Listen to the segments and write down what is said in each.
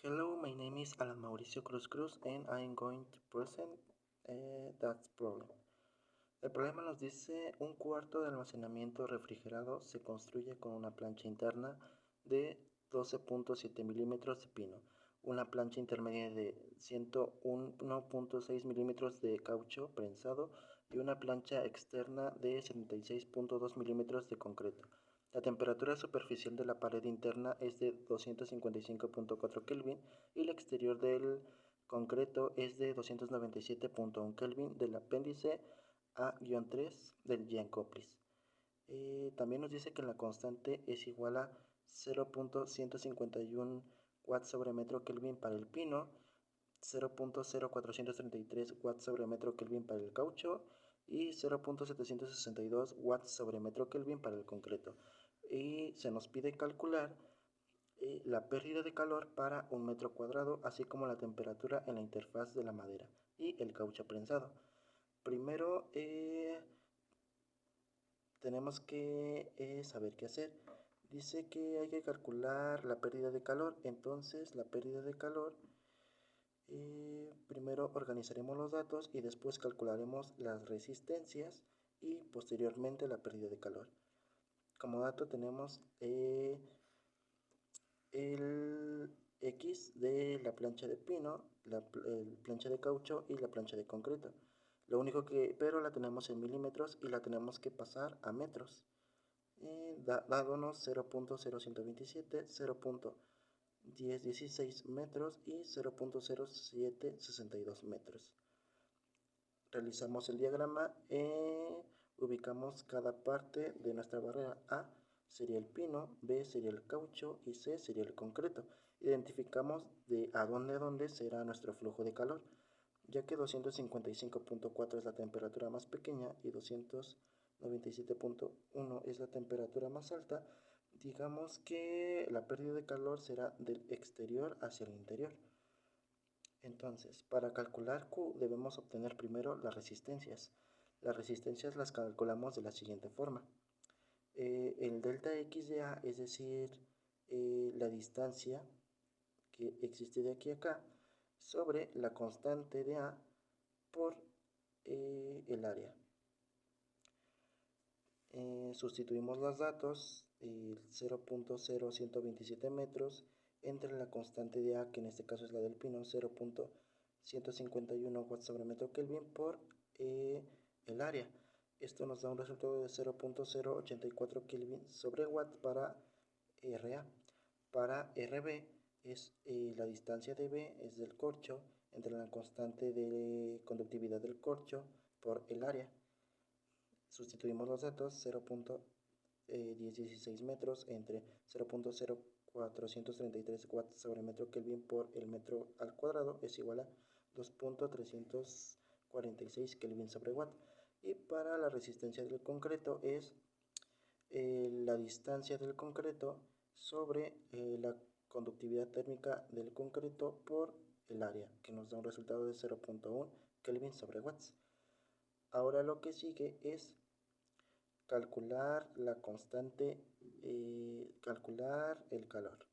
Hello, my name is Alan Mauricio Cruz Cruz and I'm going to present that problem. El problema nos dice un cuarto de almacenamiento refrigerado se construye con una plancha interna de 12.7 milímetros de pino, una plancha intermedia de 101.6 milímetros de caucho prensado y una plancha externa de 76.2 milímetros de concreto. La temperatura superficial de la pared interna es de 255.4 Kelvin y el exterior del concreto es de 297.1 Kelvin del apéndice A-3 del Giancoplis. También nos dice que la constante es igual a 0.151 watts sobre metro Kelvin para el pino, 0.0433 watts sobre metro Kelvin para el caucho y 0.762 watts sobre metro Kelvin para el concreto. Y se nos pide calcular la pérdida de calor para un metro cuadrado, así como la temperatura en la interfaz de la madera y el caucho prensado. Primero tenemos que saber qué hacer. Dice que hay que calcular la pérdida de calor. Entonces la pérdida de calor, primero organizaremos los datos y después calcularemos las resistencias y posteriormente la pérdida de calor. Como dato tenemos el X de la plancha de pino, la plancha de caucho y la plancha de concreto. Pero la tenemos en milímetros y la tenemos que pasar a metros. Dándonos 0.0127, 0.1016 metros y 0.0762 metros. Realizamos el diagrama, ubicamos cada parte de nuestra barrera. A sería el pino, B sería el caucho y C sería el concreto. Identificamos de a dónde será nuestro flujo de calor, ya que 255.4 es la temperatura más pequeña y 297.1 es la temperatura más alta. Digamos que la pérdida de calor será del exterior hacia el interior. Entonces, para calcular Q debemos obtener primero las resistencias. Las resistencias las calculamos de la siguiente forma. El delta X de A, es decir, la distancia que existe de aquí a acá, sobre la constante de A por el área. Sustituimos los datos, 0.0127 metros, entre la constante de A, que en este caso es la del pino, 0.151 watts sobre metro Kelvin, por el área. Esto nos da un resultado de 0.084 Kelvin sobre watt para RA. Para RB es la distancia de B, es del corcho, entre la constante de conductividad del corcho por el área. Sustituimos los datos, 0.1016 metros entre 0.0433 watts sobre metro Kelvin por el metro al cuadrado es igual a 2.346 Kelvin sobre watt. Y para la resistencia del concreto es la distancia del concreto sobre la conductividad térmica del concreto por el área, que nos da un resultado de 0.1 Kelvin sobre watts. Ahora lo que sigue es calcular la constante, calcular el calor.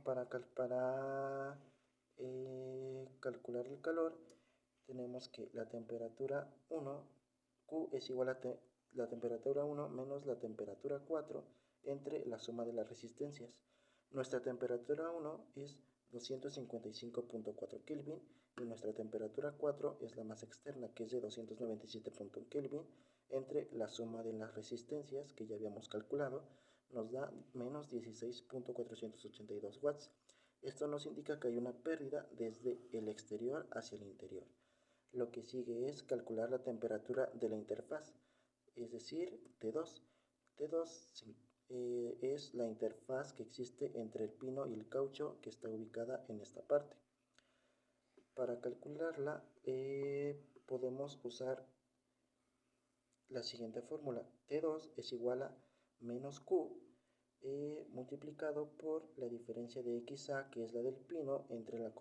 Para calcular el calor tenemos que la temperatura 1, Q es igual a la temperatura 1 menos la temperatura 4 entre la suma de las resistencias. Nuestra temperatura 1 es 255.4 Kelvin y nuestra temperatura 4 es la más externa, que es de 297.1 Kelvin, entre la suma de las resistencias que ya habíamos calculado, nos da menos 16.482 watts. Esto nos indica que hay una pérdida desde el exterior hacia el interior. Lo que sigue es calcular la temperatura de la interfaz, es decir, T2. T2 es la interfaz que existe entre el pino y el caucho, que está ubicada en esta parte. Para calcularla podemos usar la siguiente fórmula. T2 es igual a menos Q multiplicado por la diferencia de XA, que es la del pino, entre la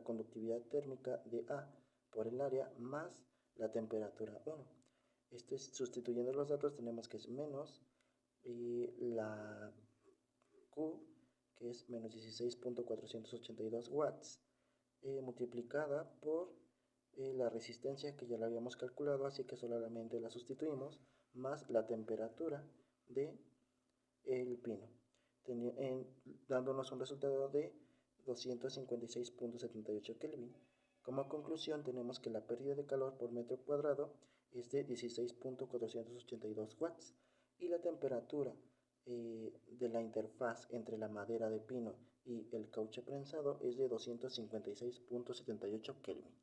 conductividad térmica de A por el área más la temperatura 1. Esto es, sustituyendo los datos tenemos que es menos la Q, que que es menos 16.482 watts, multiplicada por la resistencia que ya la habíamos calculado, así que solamente la sustituimos, más la temperatura de el pino, dándonos un resultado de 256.78 Kelvin. Como conclusión tenemos que la pérdida de calor por metro cuadrado es de 16.482 watts y la temperatura de la interfaz entre la madera de pino y el caucho prensado es de 256.78 Kelvin.